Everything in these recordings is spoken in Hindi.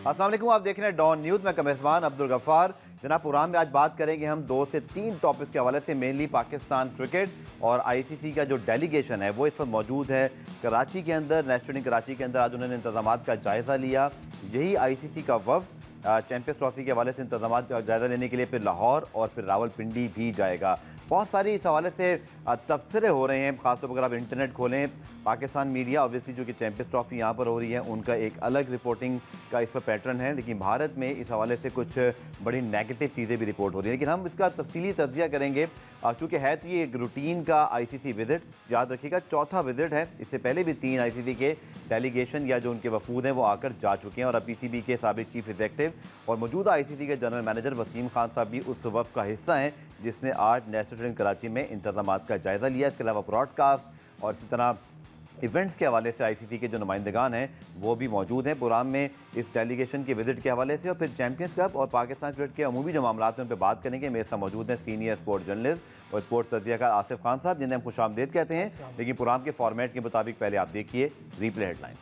अस्सलाम वालेकुम, आप देख रहे हैं डॉन न्यूज़ में कमेज़बान अब्दुल गफ्फार। जनाब प्रोग्राम में आज बात करेंगे हम 2 से 3 टॉपिक्स के हवाले से, मेनली पाकिस्तान क्रिकेट और आईसीसी का जो डेलीगेशन है वो इस वक्त मौजूद है कराची के अंदर, नेशनल स्टेडियम कराची के अंदर। आज उन्होंने इंतजाम का जायज़ा लिया। यही आईसीसी का वफ़द चैंपियंस ट्रॉफी के हवाले से इंतजाम का जायज़ा लेने के लिए फिर लाहौर और फिर रावलपिंडी भी जाएगा। बहुत सारी इस हवाले से तबसरे हो रहे हैं, खासतौर पर अगर आप इंटरनेट खोलें, पाकिस्तान मीडिया ऑब्वियसली जो कि चैंपियंस ट्रॉफी यहाँ पर हो रही है उनका एक अलग रिपोर्टिंग का इस पर पैटर्न है, लेकिन भारत में इस हवाले से कुछ बड़ी नेगेटिव चीज़ें भी रिपोर्ट हो रही हैं। लेकिन हम इसका तफसीली तज्ज़िया करेंगे चूँकि है तो ये एक रूटीन का आईसीसी विजिट, याद रखिएगा चौथा विजिट है। इससे पहले भी 3 आईसीसी के डेलीगेशन या जो उनके वफूद हैं वो आकर जा चुके हैं और अब पीसीबी के साबिक चीफ एग्जीक्यूटिव और मौजूदा आईसीसी के जनरल मैनेजर वसीम खान साहब भी उस वफ़द का हिस्सा हैं जिसने आज नेशनल स्टेडियम कराची में इंतजाम का जायज़ा लिया। इसके अलावा ब्रॉडकास्ट और इसी तरह इवेंट्स के हवाले से आईसीसी के जो नुमाइंदगान हैं वो भी मौजूद हैं प्रोग्राम में इस डेलीगेशन के विजिट के हवाले से। और फिर चैंपियंस कप और पाकिस्तान क्रिकेट के अमूमी जो मामला हैं उन पर बात करेंगे। मेरे साथ मौजूद हैं सीनियर स्पोर्ट्स जर्नलिस्ट और स्पोर्ट्स तज्ज़ियाकार आसिफ खान साहब, जिन्हें हम खुशामदीद कहते हैं। लेकिन प्रोग्राम के फॉर्मेट के मुताबिक पहले आप देखिए रीप्ले हेडलाइन।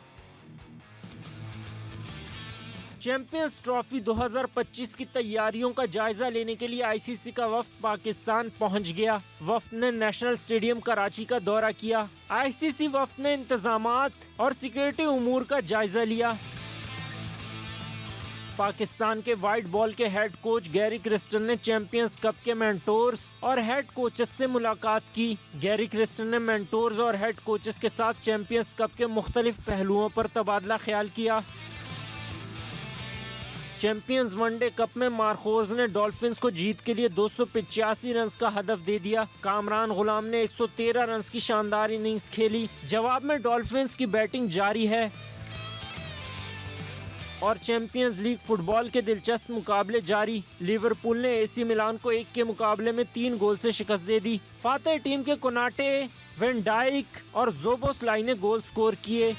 चैंपियंस ट्रॉफी 2025 की तैयारियों का जायजा लेने के लिए आईसीसी का वफ्द पाकिस्तान पहुंच गया। वफ्द ने नेशनल स्टेडियम कराची का दौरा किया। आईसीसी वफ्द ने इंतजामात और सिक्योरिटी उमूर का जायजा लिया। पाकिस्तान के वाइट बॉल के हेड कोच गैरी क्रिस्टन ने चैंपियंस कप के मेंटोर्स और हेड कोचेस से मुलाकात की। गैरी क्रिस्टन ने मेंटोर्स और हेड कोचेस के साथ चैंपियंस कप के मुख्तलिफ पहलुओं पर तबादला ख्याल किया। चैंपियंस वनडे कप में मार्कोज ने डॉल्फिन्स को जीत के लिए 285 रन का हदफ दे दिया। कामरान गुलाम ने 113 रन की शानदार इनिंग्स खेली। जवाब में डॉल्फिन्स की बैटिंग जारी है और चैंपियंस लीग फुटबॉल के दिलचस्प मुकाबले जारी। लिवरपूल ने एसी मिलान को 1 के मुकाबले में 3 गोल से शिकस्त दे दी। फातेह टीम के कोनाटे, वेन डाइक और ज़ोबोस्लाई ने गोल स्कोर किए।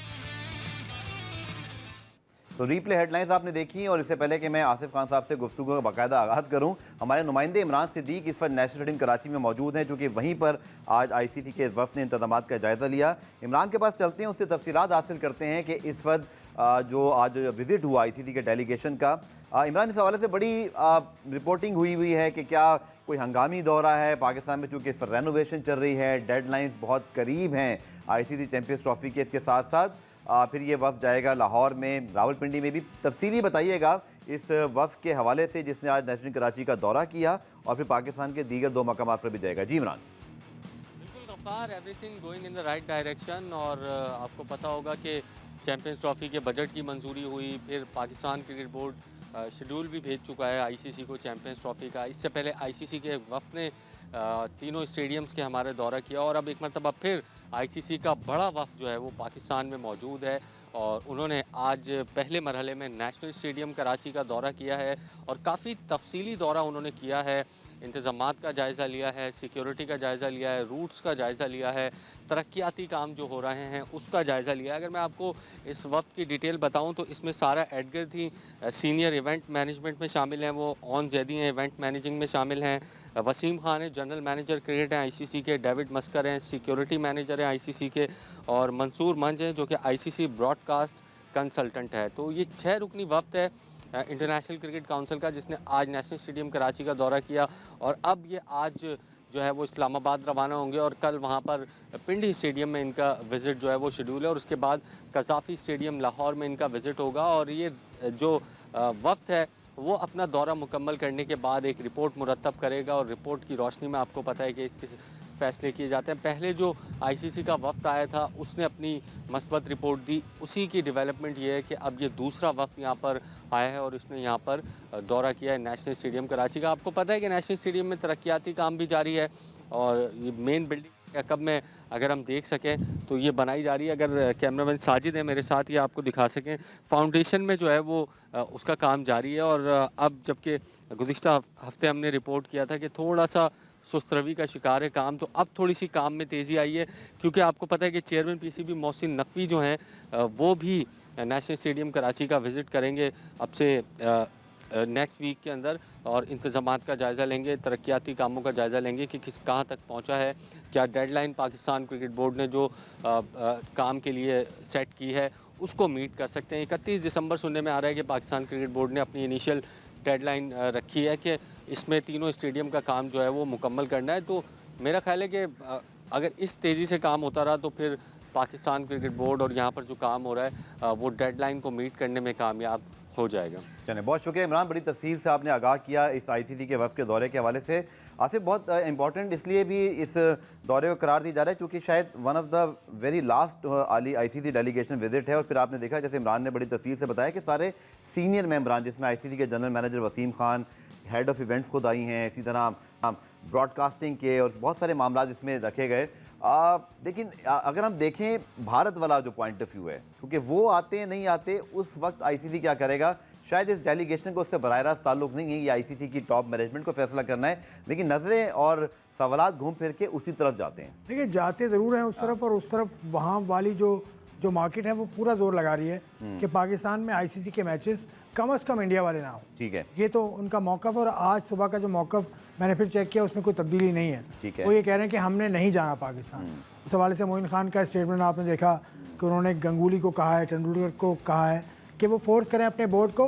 तो रीप्ले हेडलाइंस आपने देखी और इससे पहले कि मैं आसिफ खान साहब से गुफ्तगू का बाकायदा आगाज़ करूं, हमारे नुमाइंदे इमरान सिद्दीक इस वक्त नेशनल स्टेडियम कराची में मौजूद हैं, चूँकि वहीं पर आज आईसीसी के वफ़द ने इंतजाम का जायज़ा लिया। इमरान के पास चलते हैं, उससे तफसीलात हासिल करते हैं कि इस वक्त जो आज विज़िट हुआ आईसीसी के डेलीगेशन का। इमरान, इस हवाले से बड़ी रिपोर्टिंग हुई है कि क्या कोई हंगामी दौरा है पाकिस्तान में, चूँकि इस पर रेनोवेशन चल रही है, डेडलाइंस बहुत करीब हैं आईसीसी चैंपियंस ट्रॉफी के। इसके साथ साथ फिर ये वफ़द जाएगा लाहौर में, रावलपिंडी में भी। तफसीली बताइएगा इस वफ़द के हवाले से जिसने आज नेशनल कराची का दौरा किया और फिर पाकिस्तान के दीगर 2 मकामात पर भी जाएगा। जी इमरान। बिल्कुल Ghaffar, everything going in the right direction. और आपको पता होगा कि चैंपियंस ट्रॉफी के बजट की मंजूरी हुई, फिर पाकिस्तान क्रिकेट बोर्ड शेड्यूल भी भेज चुका है आईसीसी को चैंपियंस ट्रॉफी का। इससे पहले आईसीसी के वफ़द ने तीनों स्टेडियम्स के हमारे दौरा किया और अब एक मरतबा फिर आईसीसी का बड़ा वफ़द जो है वो पाकिस्तान में मौजूद है और उन्होंने आज पहले मरहले में नेशनल स्टेडियम कराची का दौरा किया है और काफ़ी तफसीली दौरा उन्होंने किया है। इंतज़ामात का जायज़ा लिया है, सिक्योरिटी का जायज़ा लिया है, रूट्स का जायज़ा लिया है, तरक्याती काम जो हो रहे हैं उसका जायज़ा लिया है। अगर मैं आपको इस वक्त की डिटेल बताऊं तो इसमें सारा एडगर थी सीनियर इवेंट मैनेजमेंट में शामिल हैं, वो ऑन जैदी हैं इवेंट मैनेजिंग में शामिल हैं। वसीम खान है जनरल मैनेजर क्रिकेट हैं आईसीसी के, डेविड मस्कर हैं सिक्योरिटी मैनेजर हैं आईसीसी के और मंसूर मंज हैं जो कि आईसीसी ब्रॉडकास्ट कंसल्टेंट है। तो ये 6 रुकनी वफ़द है इंटरनेशनल क्रिकेट काउंसिल का जिसने आज नेशनल स्टेडियम कराची का दौरा किया और अब ये आज जो है वो इस्लामाबाद रवाना होंगे और कल वहाँ पर पिंडी स्टेडियम में इनका विज़िट जो है वो शेड्यूल है और उसके बाद कज़ाफ़ी स्टेडियम लाहौर में इनका विज़िट होगा। और ये जो वफ़द है वो अपना दौरा मुकम्मल करने के बाद एक रिपोर्ट मुरतब करेगा और रिपोर्ट की रोशनी में आपको पता है कि इसके फ़ैसले किए जाते हैं। पहले जो आईसीसी का वफ़द आया था उसने अपनी मस्बत रिपोर्ट दी, उसी की डेवलपमेंट ये है कि अब ये दूसरा वफ़द यहाँ पर आया है और इसने यहाँ पर दौरा किया है नेशनल स्टेडियम कराची का। आपको पता है कि नेशनल स्टेडियम में तरक्याती काम भी जारी है और ये मेन बिल्डिंग कब में अगर हम देख सकें तो ये बनाई जा रही है। अगर कैमरामैन साजिद है मेरे साथ, ये आपको दिखा सकें, फाउंडेशन में जो है वो उसका काम जारी है। और अब जबकि गुज़िश्ता हफ्ते हमने रिपोर्ट किया था कि थोड़ा सा सुस्त रवी का शिकार है काम, तो अब थोड़ी सी काम में तेज़ी आई है क्योंकि आपको पता है कि चेयरमैन पीसीबी मोहसिन नकवी जो हैं वो भी नेशनल स्टेडियम कराची का विज़िट करेंगे अब से नेक्स्ट वीक के अंदर और इंतज़ामात का जायज़ा लेंगे, तरक्याती कामों का जायज़ा लेंगे कि किस कहाँ तक पहुँचा है, क्या डेडलाइन पाकिस्तान क्रिकेट बोर्ड ने जो काम के लिए सेट की है उसको मीट कर सकते हैं। 31 दिसंबर सुनने में आ रहा है कि पाकिस्तान क्रिकेट बोर्ड ने अपनी इनिशियल डेडलाइन रखी है कि इसमें तीनों स्टेडियम का काम जो है वो मुकम्मल करना है। तो मेरा ख्याल है कि अगर इस तेज़ी से काम होता रहा तो फिर पाकिस्तान क्रिकेट बोर्ड और यहाँ पर जो काम हो रहा है वो डेडलाइन को मीट करने में कामयाब हो जाएगा। चलिए, बहुत शुक्रिया इमरान, बड़ी तफसील से आपने आगाह किया इस आईसीसी के वफ़द के दौरे के हवाले से। आसिफ, बहुत इंपॉर्टेंट इसलिए भी इस दौरे को करार दी जा रहा है क्योंकि शायद one of the very last ICC delegation visit है। और फिर आपने देखा, जैसे इमरान ने बड़ी तफसील से बताया, कि सारे सीनियर मेंबरान, जिसमें आईसीसी के general manager Wasim Khan, head of events खुद आई हैं, इसी तरह ब्रॉडकास्टिंग के और बहुत सारे मामला इसमें रखे गए। लेकिन अगर हम देखें भारत वाला जो पॉइंट ऑफ व्यू है, क्योंकि वो आते नहीं आते, उस वक्त आईसीसी क्या करेगा, शायद इस डेलीगेशन को उससे बराह रास्त ताल्लुक नहीं है, ये आईसीसी की टॉप मैनेजमेंट को फैसला करना है। लेकिन नज़रें और सवालात घूम फिर के उसी तरफ जाते हैं। देखिए, जाते ज़रूर हैं उस तरफ, और उस तरफ वहाँ वाली जो मार्केट है वो पूरा जोर लगा रही है कि पाकिस्तान में आईसीसी के मैचेस कम से कम इंडिया वाले ना हो। ठीक है, ये तो उनका मौक़िफ़, और आज सुबह का जो मौक़िफ़ मैंने फिर चेक किया उसमें कोई तब्दीली नहीं है। ठीक है, वो ये कह रहे हैं कि हमने नहीं जाना पाकिस्तान। उस हवाले से मोइन खान का स्टेटमेंट आपने देखा कि उन्होंने गंगूली को कहा है, तेंदुलकर को कहा है कि वो फोर्स करें अपने बोर्ड को।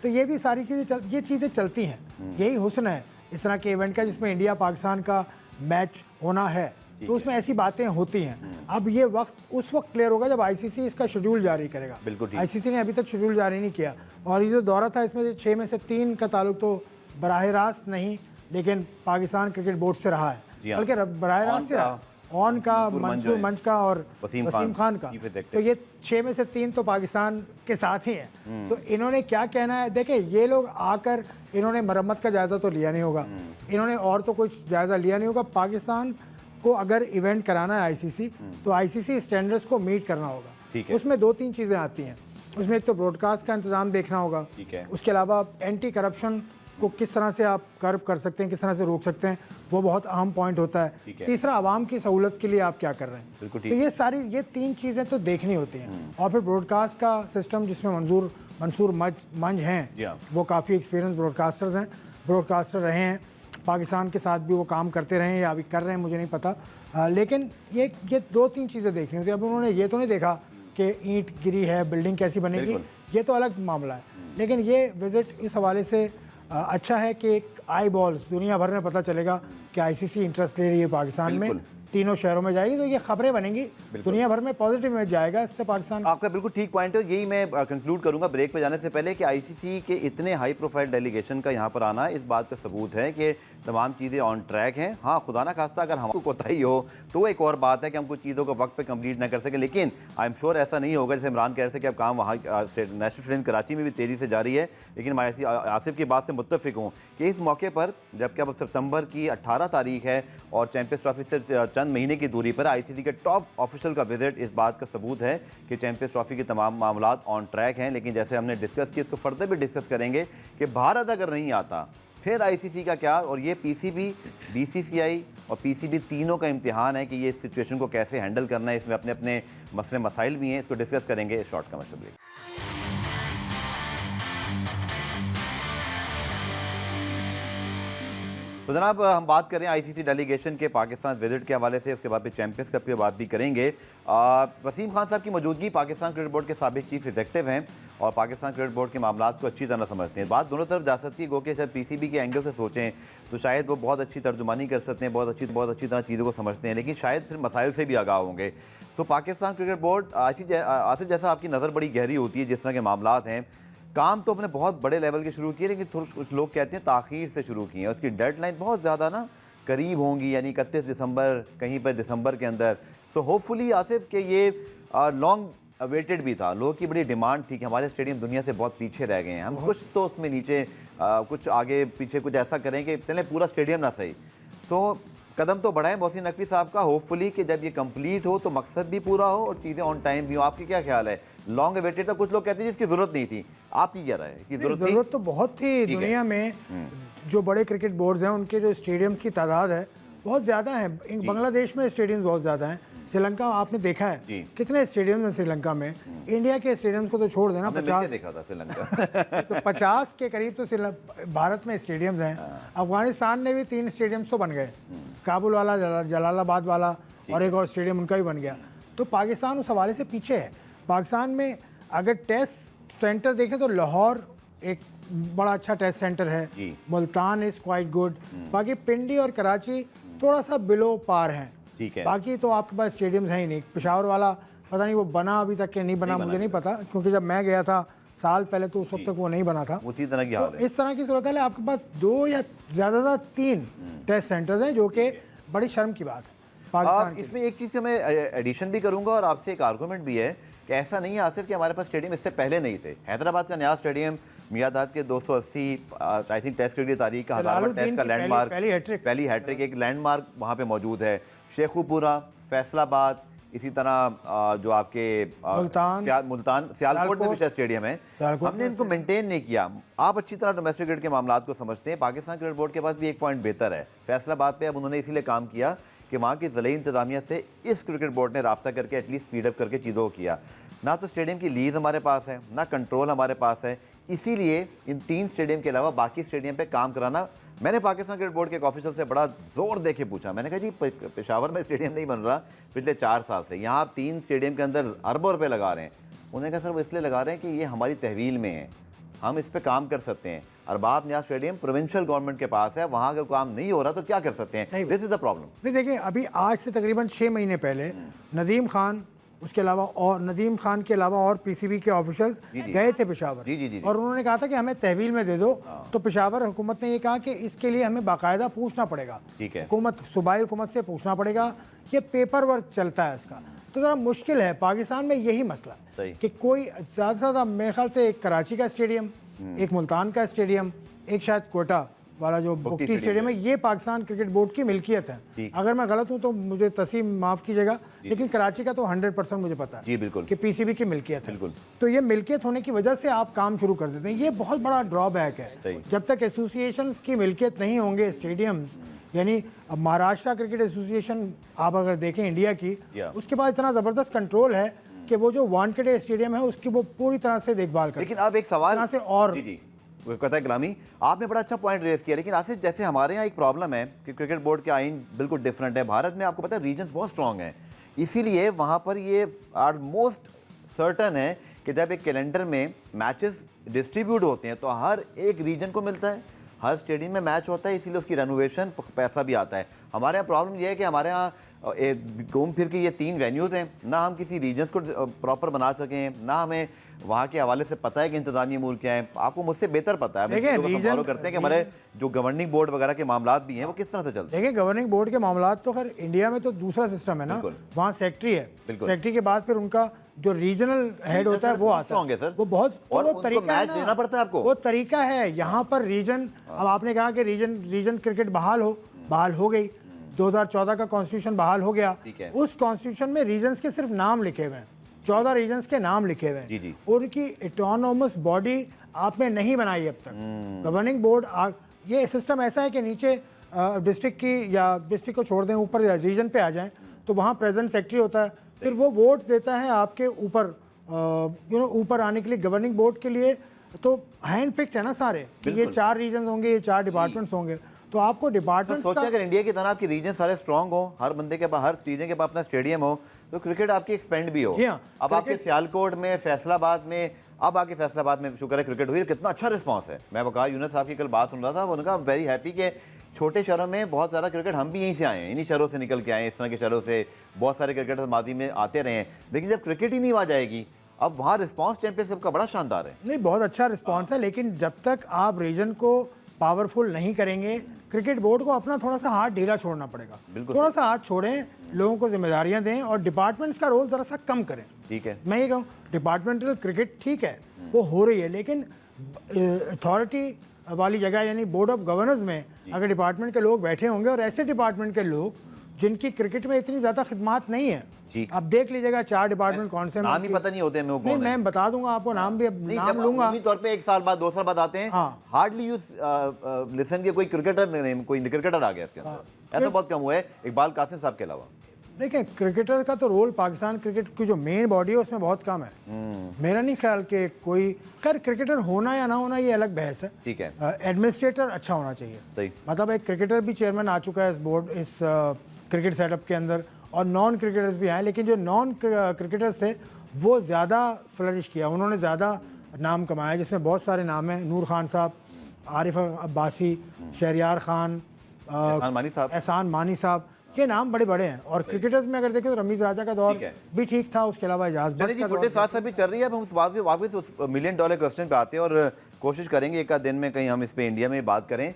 तो ये भी सारी चीज़ें ये चीज़ें चलती हैं, यही हुस्न है इस तरह के इवेंट का जिसमें इंडिया पाकिस्तान का मैच होना है। तो उसमें ऐसी बातें होती हैं। अब ये वक्त उस वक्त क्लियर होगा जब आईसीसी इसका शेड्यूल जारी करेगा। बिल्कुल, आईसीसी ने अभी तक शेड्यूल जारी नहीं किया, और ये जो दौरा था इसमें 6 में से 3 का ताल्लुक तो बराह रास्त नहीं लेकिन पाकिस्तान क्रिकेट बोर्ड से रहा है, बल्कि बराह रास्त से रहा, ऑन का, मंसूर मंच का और वसीम खान का। तो ये 6 में से 3 तो पाकिस्तान के साथ ही हैं। तो इन्होंने क्या कहना है, देखें, ये लोग आकर इन्होंने मरम्मत का जायज़ा तो लिया नहीं होगा, इन्होंने और तो कुछ जायज़ा लिया नहीं होगा। पाकिस्तान को अगर इवेंट कराना है आईसीसी, तो आईसीसी स्टैंडर्ड्स को मीट करना होगा। उसमें 2-3 चीज़ें आती हैं। उसमें एक तो ब्रॉडकास्ट का इंतज़ाम देखना होगा, उसके अलावा एंटी करप्शन को किस तरह से आप कर्व कर सकते हैं, किस तरह से रोक सकते हैं, वो बहुत अहम पॉइंट होता है। तीसरा, आवाम की सहूलत के लिए आप क्या कर रहे हैं। तो ये 3 चीज़ें तो देखनी होती हैं। और फिर ब्रॉडकास्ट का सिस्टम जिसमें मंसूर मंच हैं, वो काफ़ी एक्सपीरियंस ब्रॉडकास्टर्स हैं, ब्रॉडकास्टर रहे हैं, पाकिस्तान के साथ भी वो काम करते रहे हैं या अभी कर रहे हैं, मुझे नहीं पता। लेकिन ये 2-3 चीज़ें देखनी होती है। अब उन्होंने ये तो नहीं देखा कि ईंट गिरी है, बिल्डिंग कैसी बनेगी, ये तो अलग मामला है। लेकिन ये विज़िट इस हवाले से अच्छा है कि एक आई बॉल्स दुनिया भर में पता चलेगा कि आईसीसी इंटरेस्ट ले रही है पाकिस्तान में, तीनों शहरों में जाएगी, तो ये खबरें बनेंगी, दुनिया भर में पॉजिटिव में जाएगा इससे पाकिस्तान। आपका बिल्कुल ठीक पॉइंट है। यही मैं कंक्लूड करूंगा ब्रेक पे जाने से पहले कि आईसीसी के इतने हाई प्रोफाइल डेलीगेशन का यहाँ पर आना इस बात का सबूत है कि तमाम चीज़ें ऑन ट्रैक हैं। हाँ, खुदा ना खास्ता अगर हमको कोताही हो तो एक और बात है कि हम कुछ चीज़ों को वक्त पे कंप्लीट ना कर सकें, लेकिन आई एम श्योर ऐसा नहीं होगा। जैसे इमरान कह रहे थे कि अब काम वहाँ नेशनल स्टेडियम कराची में भी तेज़ी से जारी है, लेकिन मैं आसिफ की बात से मुत्तफिक हूँ कि इस मौके पर जबकि अब सितंबर की 18 तारीख है और चैंपियंस ट्रॉफी से चंद महीने की दूरी पर आईसीसी के टॉप ऑफिशियल का विजिट इस बात का सबूत है कि चैंपियंस ट्रॉफी के तमाम मामलात ऑन ट्रैक हैं। लेकिन जैसे हमने डिस्कस किया, इसको फर्दर भी डिस्कस करेंगे कि भारत अगर नहीं आता फिर आईसीसी का क्या, और ये पीसीबी, बीसीसीआई और पीसीबी तीनों का इम्तिहान है कि ये इस सिचुएशन को कैसे हैंडल करना है। इसमें अपने अपने मसले मसाइल भी हैं, इसको डिस्कस करेंगे इस शॉर्ट कमर्शियल ब्रेक। तो जनाब, हम बात करें आईसीसी डेलीगेशन के पाकिस्तान विजिट के हवाले से, उसके बाद फिर चैंपियंस कप की बात भी करेंगे। वसीम खान साहब की मौजूदगी, पाकिस्तान क्रिकेट बोर्ड के साबिक चीफ एग्जीक्यूटिव हैं और पाकिस्तान क्रिकेट बोर्ड के मामलों को अच्छी तरह समझते हैं। बात दोनों तरफ जा सकती है, गो कि शायद पीसीबी के एंगल से सोचें तो शायद वो बहुत अच्छी तर्जुमानी कर सकते हैं, बहुत अच्छी तरह चीज़ों को समझते हैं, लेकिन शायद फिर मसाइल से भी आगाह होंगे। तो पाकिस्तान क्रिकेट बोर्ड, आसिफ जैसा आपकी नज़र बड़ी गहरी होती है, जिस तरह के मामला हैं, काम तो अपने बहुत बड़े लेवल के शुरू किए, लेकिन कुछ लोग कहते हैं ताख़ीर से शुरू किए हैं, उसकी डेडलाइन बहुत ज़्यादा ना करीब होंगी, यानी 31 दिसंबर, कहीं पर दिसंबर के अंदर। सो होपफुली आसिफ के ये लॉन्ग अवेटेड भी था, लोगों की बड़ी डिमांड थी कि हमारे स्टेडियम दुनिया से बहुत पीछे रह गए हैं, हम कुछ तो उसमें नीचे कुछ आगे पीछे कुछ ऐसा करें कि चलें पूरा स्टेडियम ना सही। सो कदम तो बढ़ाएं मोहसिन नकवी साहब का, होपफुली कि जब ये कंप्लीट हो तो मकसद भी पूरा हो और चीज़ें ऑन टाइम भी हो। आपकी क्या ख्याल है? लॉन्ग अवेटेड था, कुछ लोग कहते हैं जिसकी ज़रूरत नहीं थी, आपकी क्या राय है कि ज़रूरत तो बहुत थी। दुनिया में जो बड़े क्रिकेट बोर्ड्स हैं उनके जो स्टेडियम की तादाद है बहुत ज़्यादा है। बांग्लादेश में स्टेडियम बहुत ज़्यादा हैं, श्रीलंका आपने देखा है कितने स्टेडियम हैं श्रीलंका में। इंडिया के स्टेडियम को तो छोड़ देना, 50 देखा था श्रीलंका तो 50 के करीब तो भारत में स्टेडियम्स हैं। अफगानिस्तान में भी 3 स्टेडियम्स तो बन गए, काबुल वाला, जलालाबाद वाला और एक और स्टेडियम उनका भी बन गया। तो पाकिस्तान उस हवाले से पीछे है। पाकिस्तान में अगर टेस्ट सेंटर देखें तो लाहौर एक बड़ा अच्छा टेस्ट सेंटर है, मुल्तान इज़ क्वाइट गुड, बाकी पिंडी और कराची थोड़ा सा बिलो पार हैं। ठीक है, बाकी तो आपके पास स्टेडियम्स हैं ही नहीं। पेशावर वाला पता नहीं वो बना अभी तक कि नहीं बना, मुझे नहीं पता, क्योंकि जब मैं गया था साल पहले तो उस वक्त तक वो नहीं बना था। उसी तरह की हाल है। इस तरह की सूरत है, आपके पास 2 या ज़्यादा 3 टेस्ट सेंटर्स हैं, जो कि बड़ी शर्म की बात है। आप इसमें एक चीज़ का मैं एडिशन भी करूंगा और आपसे एक आर्गूमेंट भी है कि ऐसा नहीं है आसिफ कि हमारे पास स्टेडियम इससे पहले नहीं थे। हैदराबाद का नया स्टेडियम मियादाद के 280 आई थिंक टेस्ट क्रिकेट की तारीख का 1000वां टेस्ट का लैंडमार्क, पहली हैट्रिक एक लैंडमार्क वहाँ पे मौजूद है। शेखुपुरा, फैसलाबाद, इसी तरह जो आपके मुल्तान सियालकोट में भी शायद स्टेडियम है, हमने इनको मेंटेन नहीं किया। आप अच्छी तरह डोमेस्टिक क्रिकेट के मामलों को समझते हैं। पाकिस्तान क्रिकेट बोर्ड के पास भी एक पॉइंट बेहतर है फैसलाबाद पे। अब उन्होंने इसीलिए काम किया कि वहाँ की ज़िले इंतजामिया से इस क्रिकेट बोर्ड ने रब्ता करके एटलीस्ट स्पीडअप करके चीज़ों को किया। ना तो स्टेडियम की लीज हमारे पास है, ना कंट्रोल हमारे पास है, इसीलिए इन 3 स्टेडियम के अलावा बाकी स्टेडियम पे काम कराना। मैंने पाकिस्तान क्रिकेट बोर्ड के एक ऑफिशियल से बड़ा जोर दे के पूछा, मैंने कहा जी पेशावर में स्टेडियम नहीं बन रहा पिछले 4 साल से, यहाँ आप 3 स्टेडियम के अंदर अरबों रुपये लगा रहे हैं। उन्होंने कहा सर वो इसलिए लगा रहे हैं कि ये हमारी तहवील में है, हम इस पर काम कर सकते हैं। अरबाब नया स्टेडियम प्रोविंशियल गवर्नमेंट के पास है, वहाँ अगर काम नहीं हो रहा तो क्या कर सकते हैं? This is the problem. नहीं देखिए, अभी आज से तकरीबन 6 महीने पहले नदीम खान, उसके अलावा और नदीम खान के अलावा और पीसीबी के ऑफिशियल्स गए थे पेशावर, और उन्होंने कहा था कि हमें तहवील में दे दो। तो पेशावर हुकूमत ने ये कहा कि इसके लिए हमें बाकायदा पूछना पड़ेगा, हुकूमत सूबाई हुकूमत से पूछना पड़ेगा, ये पेपर वर्क चलता है इसका। तो ज़रा मुश्किल है पाकिस्तान में, यही मसला है कि कोई ज़्यादा से ज़्यादा मेरे ख्याल से एक कराची का स्टेडियम, एक मुल्तान का स्टेडियम, एक शायद कोयटा वाला जो बुख्ती स्टेडियम है, ये पाकिस्तान क्रिकेट बोर्ड की मिल्कियत है। अगर मैं गलत हूँ तो मुझे तसीम माफ़ कीजिएगा, लेकिन कराची का तो 100% मुझे पता है जी, बिल्कुल, कि पीसीबी की मिल्कियत है। तो ये मिल्कियत होने की वजह से आप काम शुरू कर देते हैं, ये बहुत बड़ा ड्रॉबैक है। जब तक एसोसिएशन की मिल्कियत नहीं होंगे स्टेडियम्स, यानी महाराष्ट्र क्रिकेट एसोसिएशन आप अगर देखें इंडिया की, उसके बाद इतना ज़बरदस्त कंट्रोल है कि वो जो वानखेड़े स्टेडियम है उसकी वो पूरी तरह से देखभाल करते हैं। लेकिन अब एक सवाल से और कहता है गुलामी, आपने बड़ा अच्छा पॉइंट रेज किया, लेकिन आसिफ जैसे हमारे यहाँ एक प्रॉब्लम है कि क्रिकेट बोर्ड के आइन बिल्कुल डिफरेंट है। भारत में आपको पता है रीजन्स बहुत स्ट्रॉन्ग हैं, इसीलिए वहाँ पर ये ऑलमोस्ट सर्टन है कि जब एक कैलेंडर में मैचेस डिस्ट्रीब्यूट होते हैं तो हर एक रीजन को मिलता है, हर स्टेडियम में मैच होता है, इसीलिए उसकी रेनोवेशन पैसा भी आता है। हमारे यहाँ प्रॉब्लम यह है कि हमारे यहाँ घूम फिर के ये 3 वेन्यूज़ हैं, ना हम किसी रीजन्स को प्रॉपर बना सकें, ना हमें वहाँ के हवाले से पता है कि इंतजामी अमूर क्या है। आपको मुझसे बेहतर पता है, फॉलो करते हैं कि हमारे जो गवर्निंग बोर्ड वगैरह के मामला भी हैं वो किस तरह से चलते हैं। देखिए, गवर्निंग बोर्ड के मामला तो खैर इंडिया में तो दूसरा सिस्टम है ना, वहाँ सेक्रेटरी है, सेक्रेटरी के बाद फिर उनका जो रीजनल हेड होता है वो आता है सर, वो बहुत और वो तरीका है, देना पड़ता है आपको, वो तरीका है। यहाँ पर रीजन, अब आपने कहा कि रीजन क्रिकेट बहाल हो गई, 2014 का कॉन्स्टिट्यूशन बहाल हो गया, उस कॉन्स्टिट्यूशन में रीजन्स के सिर्फ नाम लिखे हुए हैं, 14 रीजन्स के नाम लिखे हुए हैं, उनकी ऑटोनोमस बॉडी आपने नहीं बनाई अब तक। गवर्निंग बोर्ड ये सिस्टम ऐसा है कि नीचे डिस्ट्रिक्ट की या डिस्ट्रिक्ट को छोड़ दें, ऊपर रीजन पे आ जाएं तो वहाँ प्रेजेंट सेक्रेटरी होता है, फिर वो वोट देता है आपके ऊपर ऊपर आने के लिए गवर्निंग बोर्ड के लिए। तो हैंड पिक्ड है ना सारे कि ये 4 रीजन होंगे, ये 4 डिपार्टमेंट्स होंगे, तो आपको डिपार्टमेंट सोचा अगर इंडिया की तरह आपके रीजन सारे स्ट्रांग हो, हर बंदे के पास, हर रीजन के पास अपना स्टेडियम हो, तो क्रिकेट आपकी एक्सपेंड भी हो। अब आपके सियालकोट में, फैसलाबाद में, अब आके फैसलाबाद में शुक्र है क्रिकेट हुई, कितना अच्छा रिस्पांस है। मैं वकास यूनुस साहब की कल बात सुन रहा था, उनका वेरी हैप्पी कि छोटे शहरों में बहुत ज़्यादा क्रिकेट हम भी यहीं से आए हैं, इन्हीं शहरों से निकल के आए हैं, इस तरह के शहरों से बहुत सारे क्रिकेटर माजी में आते रहे हैं, लेकिन जब क्रिकेट ही नहीं आ जाएगी, अब वहाँ रिस्पांस चैंपियनशिप का बड़ा शानदार है। नहीं, बहुत अच्छा रिस्पांस है, लेकिन जब तक आप रीजन को पावरफुल नहीं करेंगे, क्रिकेट बोर्ड को अपना थोड़ा सा हाथ ढीला छोड़ना पड़ेगा, थोड़ा सा हाथ छोड़ें, लोगों को जिम्मेदारियां दें और डिपार्टमेंट्स का रोल ज़रा सा कम करें। ठीक है, मैं ये कहूँ डिपार्टमेंटल क्रिकेट ठीक है वो हो रही है, लेकिन अथॉरिटी वाली जगह यानी बोर्ड ऑफ गवर्नर्स में अगर डिपार्टमेंट के लोग बैठे होंगे और ऐसे डिपार्टमेंट के लोग जिनकी क्रिकेट में इतनी ज़्यादा खिदमत नहीं है, आप देख लीजिएगा 4 डिपार्टमेंट कौन से, नाम ही पता नहीं होते हैं, नहीं मैं बता दूंगा आपको, नाम भी नाम लूंगा तौर पे 1 साल बाद 2 साल बाद आते हैं, हार्डली यूज लिसन के कोई क्रिकेटर आ गया इसके अंदर, ऐसा बहुत कम हुआ है इकबाल कासिम साहब के अलावा। देखिए, क्रिकेटर का तो रोल पाकिस्तान क्रिकेट की जो मेन बॉडी है उसमें बहुत कम है। मेरा नहीं ख्याल कि कोई, खैर क्रिकेटर होना या ना होना ये अलग बहस है, ठीक है, एडमिनिस्ट्रेटर अच्छा होना चाहिए, सही, मतलब एक क्रिकेटर भी चेयरमैन आ चुका है इस बोर्ड, इस क्रिकेट सेटअप के अंदर, और नॉन क्रिकेटर्स भी आए, लेकिन जो नॉन क्रिकेटर्स थे वो ज़्यादा फ्लरिश किया, उन्होंने ज़्यादा नाम कमाया, जिसमें बहुत सारे नाम हैं, नूर खान साहब, आरिफ अब्बासी, शहरियार खान, एहसान मानी साहब के नाम बड़े बड़े हैं। और क्रिकेटर्स में अगर देखें तो रमीज़ राजा का दौर भी ठीक था, उसके अलावा एजाज भट्ट का फुटेज साथ साथ भी चल रही है। अब हम इस बात पे वापस उस $1 मिलियन क्वेश्चन पे आते हैं और कोशिश करेंगे एक आध दिन में कहीं हम इस पे इंडिया में बात करें।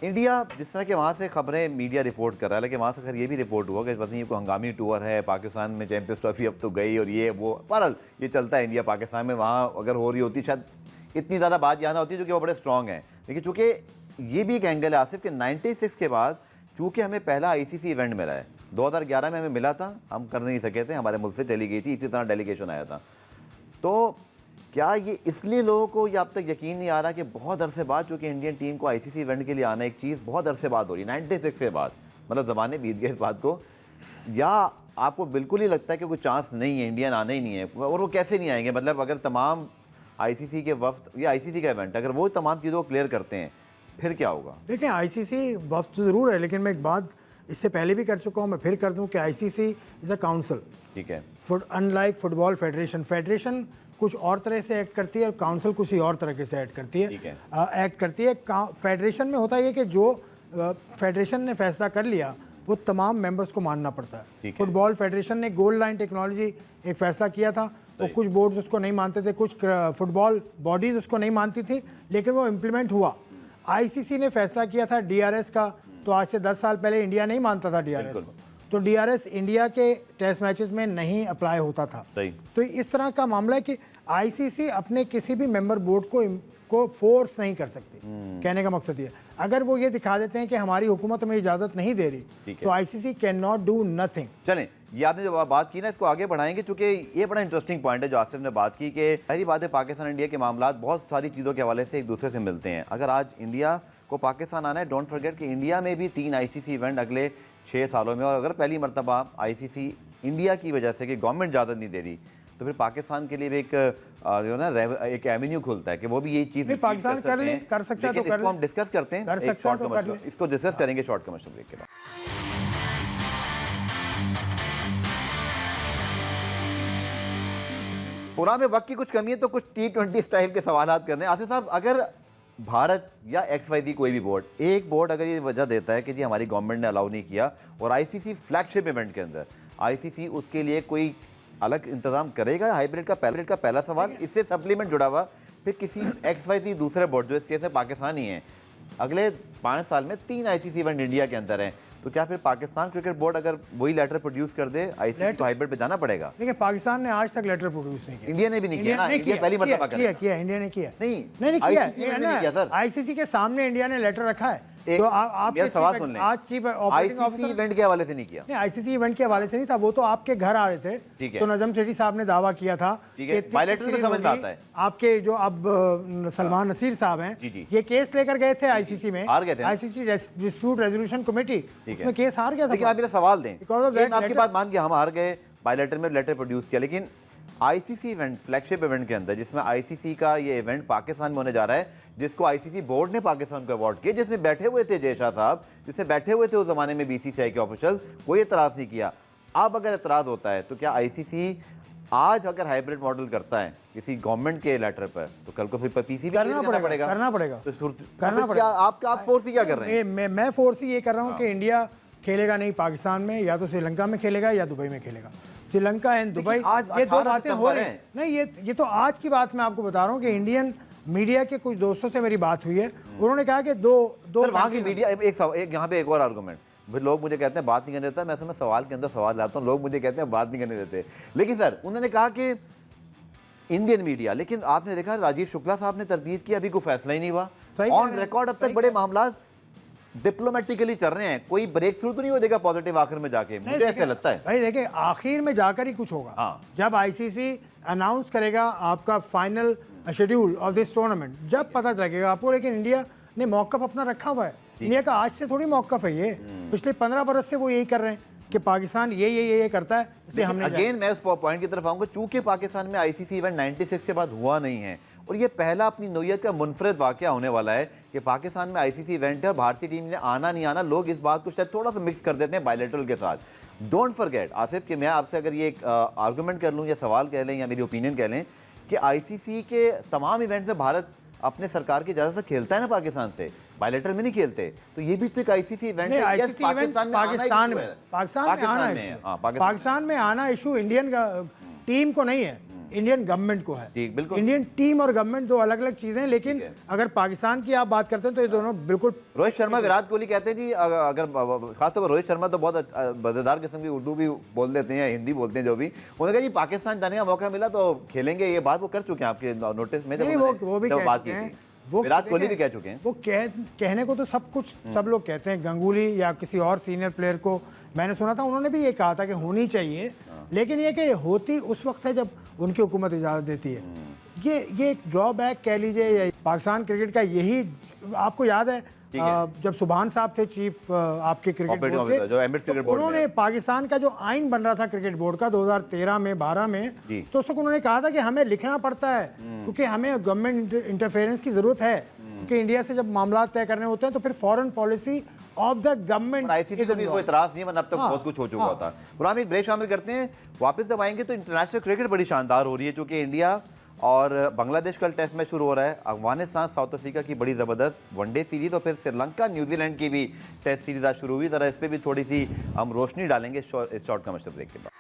इंडिया जिस तरह के वहाँ से खबरें मीडिया रिपोर्ट कर रहा है, लेकिन वहाँ से खैर ये भी रिपोर्ट हुआ कि बस ये कोई हंगामी टूर है, पाकिस्तान में चैंपियंस ट्रॉफी अब तो गई और ये वो, बहरहाल ये चलता है इंडिया पाकिस्तान में। वहाँ अगर हो रही होती शायद इतनी ज़्यादा बात यहाँ ना होती, जो कि वो बड़े स्ट्रॉन्ग हैं। लेकिन चूँकि ये भी एक एंगल है आसिफ कि 96 के बाद चूँकि हमें पहला ICC इवेंट मिला है, 2011 में हमें मिला था, हम कर नहीं सके थे, हमारे मुल्क से चली गई थी, इसी तरह डेलीगेशन आया था। तो क्या ये इसलिए लोगों को ये अब तक यकीन नहीं आ रहा कि बहुत अरसे बाद चूँकि इंडियन टीम को ICC इवेंट के लिए आना एक चीज़ बहुत अरसे बाद हो रही है, 96 के बाद, मतलब ज़माने बीत गए इस बात को, या आपको बिल्कुल ही लगता है कि कोई चांस नहीं है, इंडियन आना ही नहीं है? और वो कैसे नहीं आएंगे? मतलब अगर तमाम ICC के वफ्त, या ICC का इवेंट अगर वो तमाम चीज़ों को क्लियर करते हैं फिर क्या होगा? देखिए ICC वफ्त ज़रूर है, लेकिन मैं एक बात इससे पहले भी कर चुका हूँ, मैं फिर कर दूँ कि ICC इज़ अ काउंसिल। ठीक है। अनलाइक फुटबॉल फेडरेशन कुछ और तरह से एक्ट करती है और काउंसिल कुछ ही और तरीके से एक्ट करती है। एक्ट करती है। फेडरेशन में होता है कि जो फेडरेशन ने फैसला कर लिया वो तमाम मेंबर्स को मानना पड़ता है। फुटबॉल फेडरेशन ने गोल लाइन टेक्नोलॉजी एक फैसला किया था, तो कुछ बोर्ड्स उसको नहीं मानते थे, कुछ फुटबॉल बॉडीज़ उसको नहीं मानती थी, लेकिन वो इम्प्लीमेंट हुआ। ICC ने फैसला किया था DRS का, तो आज से 10 साल पहले इंडिया नहीं मानता था DRS को, तो DRS इंडिया के टेस्ट मैचेस में नहीं अप्लाई होता था। सही। तो इस तरह का मामला है कि ICC अपने किसी भी मेंबर बोर्ड को फोर्स नहीं कर सकती। कहने का मकसद ये, अगर वो ये दिखा देते हैं कि हमारी हुकूमत हमें इजाज़त नहीं दे रही, तो ICC can not do nothing. चलें, ये आपने जो बात की ना, इसको आगे बढ़ाएंगे, चूँकि ये बड़ा इंटरेस्टिंग पॉइंट है जो आसिफ ने बात की कि पहली बात है पाकिस्तान इंडिया के मामला बहुत सारी चीज़ों के हवाले से एक दूसरे से मिलते हैं। अगर आज इंडिया को पाकिस्तान आना है, डोंट फॉरगेट कि इंडिया में भी 3 ICC इवेंट अगले 6 सालों में, और अगर पहली मरतबा ICC इंडिया की वजह से कि गवर्नमेंट इजाज़त नहीं दे रही, तो फिर पाकिस्तान के लिए भी एक जो ना एक एवेन्यू खुलता है कि वो भी ये चीज़ पाकिस्तान कर सकता है। तो इसको हम डिस्कस करते हैं, एक शॉर्ट कमर्शियल, इसको डिस्कस करेंगे शॉर्ट कमर्शियल ब्रेक के बाद। पुराने में वक्त की कुछ कमी है तो कुछ T20 स्टाइल के सवाल करने हैं। आसिफ साहब, अगर भारत या XYZ कोई भी बोर्ड, एक बोर्ड अगर ये वजह देता है कि जी हमारी गवर्नमेंट ने अलाउ नहीं किया, और ICC फ्लैगशिप इवेंट के अंदर ICC उसके लिए कोई अलग इंतजाम करेगा? हाइब्रिड का पहला सवाल। इससे सप्लीमेंट जुड़ा हुआ, फिर किसी XYZ दूसरे बोर्ड, जो इस केस में पाकिस्तान ही है, अगले 5 साल में 3 ICC इवेंट इंडिया के अंदर हैं, तो क्या फिर पाकिस्तान क्रिकेट बोर्ड अगर वही लेटर प्रोड्यूस कर दे, ICC को हाइब्रिड पे जाना पड़ेगा? देखिए, पाकिस्तान ने आज तक लेटर प्रोड्यूस नहीं किया। इंडिया ने भी नहीं किया ना, इंडिया पहली मर्तबा किया, इंडिया ने किया। नहीं किया सर। ICC के सामने इंडिया ने लेटर रखा है। तो आप मेरा सवाल सुन लें, आज चीफ ऑपरेटिंग ऑफिसर इवेंट के हवाले से नहीं किया। नहीं, ICC इवेंट के हवाले से नहीं था, वो तो आपके घर आ रहे थे। ठीक है। तो नजम सेठी साहब ने दावा किया था, बायलैटरल में समझ में आता है। आपके जो अब सलमान नसीर साहब हैं, ये केस लेकर गए थे ICC में, हार गए थे। ICC डिस्प्यूट रेजोल्यूशन कमेटी, उसमें केस हार गया था। लेकिन आप मेरा सवाल दें, आपकी बात मान के हम हार गए, बायलैटरल में लेटर प्रोड्यूस किया, लेकिन ICC इवेंट, फ्लैगशिप इवेंट के अंदर, जिसमें ICC का ये इवेंट पाकिस्तान में होने जा रहा है, जिसको ICC बोर्ड ने पाकिस्तान को अवार्ड किया, जिसमें बैठे हुए थे जय शाह साहब, जिसमें बैठे हुए थे उस जमाने में BCCI के ऑफिशियल, कोई एतराज़ नहीं किया। अब अगर एतराज़ होता है तो क्या ICC आज अगर हाइब्रिड मॉडल करता है किसी गवर्नमेंट के लेटर पर, तो कल को फिर PCB करना पड़ेगा। तो आप फोर्स ही क्या कर रहे हैं? मैं फोर्स ही ये कर रहा हूँ कि इंडिया खेलेगा नहीं पाकिस्तान में, या तो श्रीलंका में खेलेगा या दुबई में खेलेगा। श्रीलंका एंड दुबई, ये दो बातें हो रही हैं। नहीं, ये तो आज की बात मैं आपको बता रहा हूँ कि इंडियन मीडिया के कुछ दोस्तों से मेरी बात हुई है, उन्होंने कहा कि दो वहाँ की मीडिया, एक यहाँ पे एक और आर्गूमेंट, फिर लोग मुझे कहते हैं बात नहीं करने देता, मैं सवाल के अंदर सवाल लाता हूँ, लोग मुझे कहते हैं बात नहीं करने देते, लेकिन सर उन्होंने कहा कि इंडियन मीडिया, लेकिन आपने देखा राजीव शुक्ला साहब ने तरदीद की, अभी कोई फैसला ही नहीं हुआ ऑन रिकॉर्ड, अब तक बड़े मामला डिप्लोमेटिकली चल रहे हैं, कोई ब्रेक थ्रू तो नहीं हो जाएगा पॉजिटिव आखिर में जाके? मुझे ऐसा लगता है भाई, देखिए आखिर में जाकर ही कुछ होगा। जब ICC अनाउंस करेगा आपका final schedule of this tournament, जब पता लगेगा आपको। लेकिन इंडिया ने मौकफ अपना रखा हुआ है, इंडिया का आज से थोड़ी मौकफ है, ये पिछले 15 बरस से वो यही कर रहे हैं कि पाकिस्तान ये करता है, इसलिए हमने अगेन मैं उस पॉइंट की तरफ आऊंगा, चूंकि पाकिस्तान में ICC इवेंट 96 के बाद हुआ नहीं है, और ये पहला अपनी नौयत का मुनफरद वाक़या होने वाला है कि पाकिस्तान में ICC इवेंट है और भारतीय टीम ने आना नहीं आना, लोग इस बात को शायद थोड़ा सा मिक्स कर देते हैं बायलैटरल के साथ। डोंट फॉरगेट आसिफ कि मैं आपसे अगर ये एक आर्गूमेंट कर लूँ या सवाल कह लें या मेरी ओपिनियन कह लें कि आईसीसी के तमाम इवेंट्स में भारत अपने सरकार की इजाजत से खेलता है ना पाकिस्तान से, बायलैटरल में नहीं खेलते, तो ये भी तो एक आईसीसी इवेंट है। पाकिस्तान में आना इशू इंडियन टीम को नहीं है, इंडियन गवर्नमेंट को है। बिल्कुल, इंडियन टीम और गवर्नमेंट दो अलग अलग चीजें हैं, लेकिन अगर पाकिस्तान की आप बात करते हैं तो ये दोनों बिल्कुल। रोहित शर्मा विराट कोहली कहते हैं जी, अगर खासतौर पर रोहित शर्मा तो बहुत मजेदार किस्म की उर्दू भी बोल देते हैं, हिंदी बोलते हैं, जो भी उन्होंने कहा जी पाकिस्तान जाने का मौका मिला तो खेलेंगे, ये बात वो कर चुके हैं आपके नोटिस में वो भी बात की थी, विराट कोहली भी कह चुके हैं। वो कहने को तो सब कुछ सब लोग कहते हैं, गंगुली या किसी और सीनियर प्लेयर को मैंने सुना था उन्होंने भी ये कहा था कि होनी चाहिए, लेकिन ये कि होती उस वक्त है जब उनकी हुकूमत इजाज़त देती है। ये एक ड्रॉबैक कह लीजिए पाकिस्तान क्रिकेट का। यही आपको याद है जब सुभान साहब थे चीफ आपके क्रिकेट बोर्ड के, तो उन्होंने पाकिस्तान का जो आइन बन रहा था क्रिकेट बोर्ड का 2013 में 12 में, तो उस वक्त उन्होंने कहा था कि हमें लिखना पड़ता है क्योंकि हमें गवर्नमेंट इंटरफेरेंस की जरूरत है, क्योंकि इंडिया से जब मामला तय करने होते हैं तो फिर foreign policy of the government. ICC से भी कोई इतराज नहीं है, वरना अब तक बहुत कुछ हो चुका होता। पुरानी एक ब्रेक शामिल करते हैं, वापस जब आएंगे तो इंटरनेशनल क्रिकेट बड़ी शानदार हो रही है, क्योंकि इंडिया और बांग्लादेश कल टेस्ट मैच शुरू हो रहा है, अफगानिस्तान साउथ अफ्रीका की बड़ी ज़बरदस्त वनडे सीरीज, और फिर श्रीलंका न्यूजीलैंड की भी टेस्ट सीरीज आज शुरू हुई। जरा इस पर भी थोड़ी सी हम रोशनी डालेंगे इस शॉर्ट कमर्शियल ब्रेक के बाद।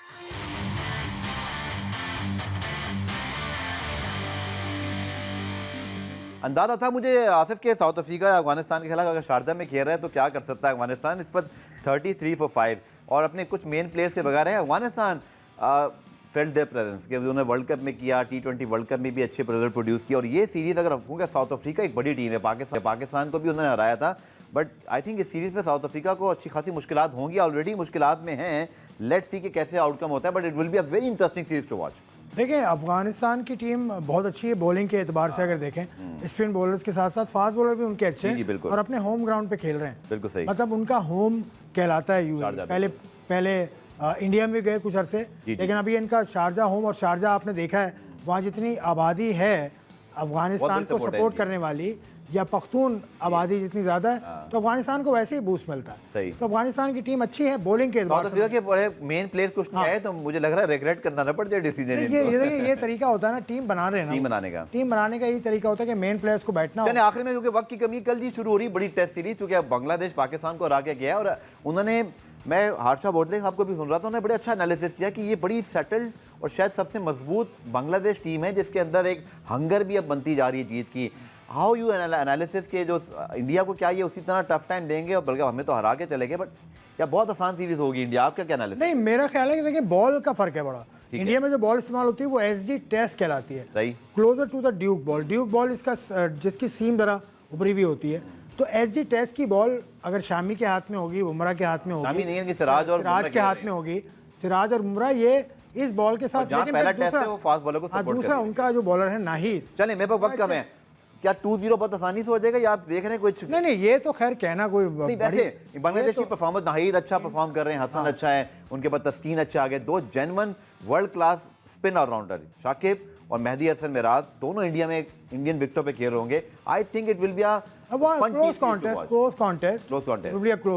अंदाजा था मुझे आसिफ के साउथ अफ्रीका अफगानिस्तान के खिलाफ अगर शारजा में खेल रहा है तो क्या कर सकता है अफगानिस्तान। इस वक्त 33 for 5 और अपने कुछ मेन प्लेयर्स के बगैर है अफगानिस्तान। फेल्ट देयर प्रेजेंस कि उन्होंने वर्ल्ड कप में किया, T20 वर्ल्ड कप में भी अच्छे रिजल्ट प्रोड्यूस किया, और ये सीरीज़ अगर क्योंकि साउथ अफ्रीका एक बड़ी टीम है, पाकिस्तान को भी उन्होंने हराया था, बट आई थिंक इस सीरीज़ में साउथ अफ्रीका को अच्छी खासी मुश्किलात होंगी, ऑलरेडी मुश्किलात में हैं। लेट्स सी कि कैसे आउटकम होता है, but it will be a very interesting series to watch. देखिए अफगानिस्तान की टीम बहुत अच्छी है बॉलिंग के एतबार से, अगर देखें स्पिन बॉलर्स के साथ साथ फास्ट बॉलर भी उनके अच्छे हैं और अपने होम ग्राउंड पे खेल रहे हैं। बिल्कुल सही, मतलब उनका होम कहलाता है यूएई। पहले इंडिया में गए कुछ अरसे, लेकिन अभी इनका शारजा होम, और शारजा आपने देखा है वहाँ जितनी आबादी है अफगानिस्तान को सपोर्ट करने वाली, या पख्तून आबादी जितनी ज्यादा है, तो अफगानिस्तान को वैसे ही बूस्ट मिलता है। सही। तो अफगानिस्तान की टीम अच्छी है बॉलिंग के एतबार से। के बड़े मेन प्लेयर्स कुछ नहीं आए, तो मुझे लग रहा है रिग्रेट करना ना पड़ जाए डिसीजन। ये तरीका होता है ना टीम बना रहे हैं, टीम बनाने का यही तरीका होता है कि मेन प्लेयर्स को बैठना। आखिर में क्योंकि वक्त की कमी, कल जी शुरू हो रही बड़ी टेस्ट सीरीज, क्योंकि बांग्लादेश पाकिस्तान को हरा के गया, और उन्होंने, मैं हार्षा बोडले साहब को भी सुन रहा था, उन्होंने बड़े अच्छा एनालिसिस किया कि ये बड़ी सेटल्ड और शायद सबसे मजबूत बांग्लादेश टीम है, जिसके अंदर एक हंगर भी अब बनती जा रही है जीत की। हाउ यू एनालिसिस के जो इंडिया को क्या ये उसी तरह टफ टाइम देंगे, और बल्कि हमें तो हरा के चले गए, बट या बहुत आसान सीरीज होगी इंडिया, आपका क्या एनालिसिस? नहीं, मेरा ख्याल है कि देखिए बॉल का फर्क है बड़ा। इंडिया में जो बॉल इस्तेमाल होती है वो एसजी टेस्ट कहलाती है, सही, closer to the Duke ball. Duke ball इसका जिसकी सीम जरा ऊपरी हुई होती है, तो एसजी टेस्ट की बॉल अगर शामी के हाथ में होगी, बुमराह के हाथ में होगी, नहीं है कि सिराज के हाथ में होगी, सिराज और बुमराह ये इस बॉल के साथ, पहला टेस्ट है वो फास्ट बॉलर को सपोर्ट दूसरा उनका जो बॉलर है नाहिद। चले मेरे पास वक्त कम है, क्या 2-0 बहुत आसानी से हो जाएगा, या आप देख रहे हैं कुछ? नहीं, ये तो खैर कहना कोई नहीं, वैसे बांग्लादेश की परफॉर्मेंस, नाहिद अच्छा परफॉर्म कर रहे हैं, हसन अच्छा है, उनके पास तस्कीन अच्छा आ गए, दो genuine world class spin allrounder Shakib और मेहदी हसन मिराज, दोनों इंडिया में इंडियन विकेटों पे खेल रहे होंगे। I think it will be a close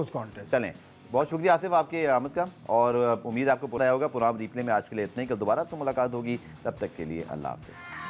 contest. चलें, बहुत शुक्रिया आसिफ आपके आमद का, और उम्मीद आपको पता होगा। पूरा रिप्ले में आज के लिए इतना ही, कल दोबारा से मुलाकात होगी, तब तक के लिए अल्लाह हाफिज़।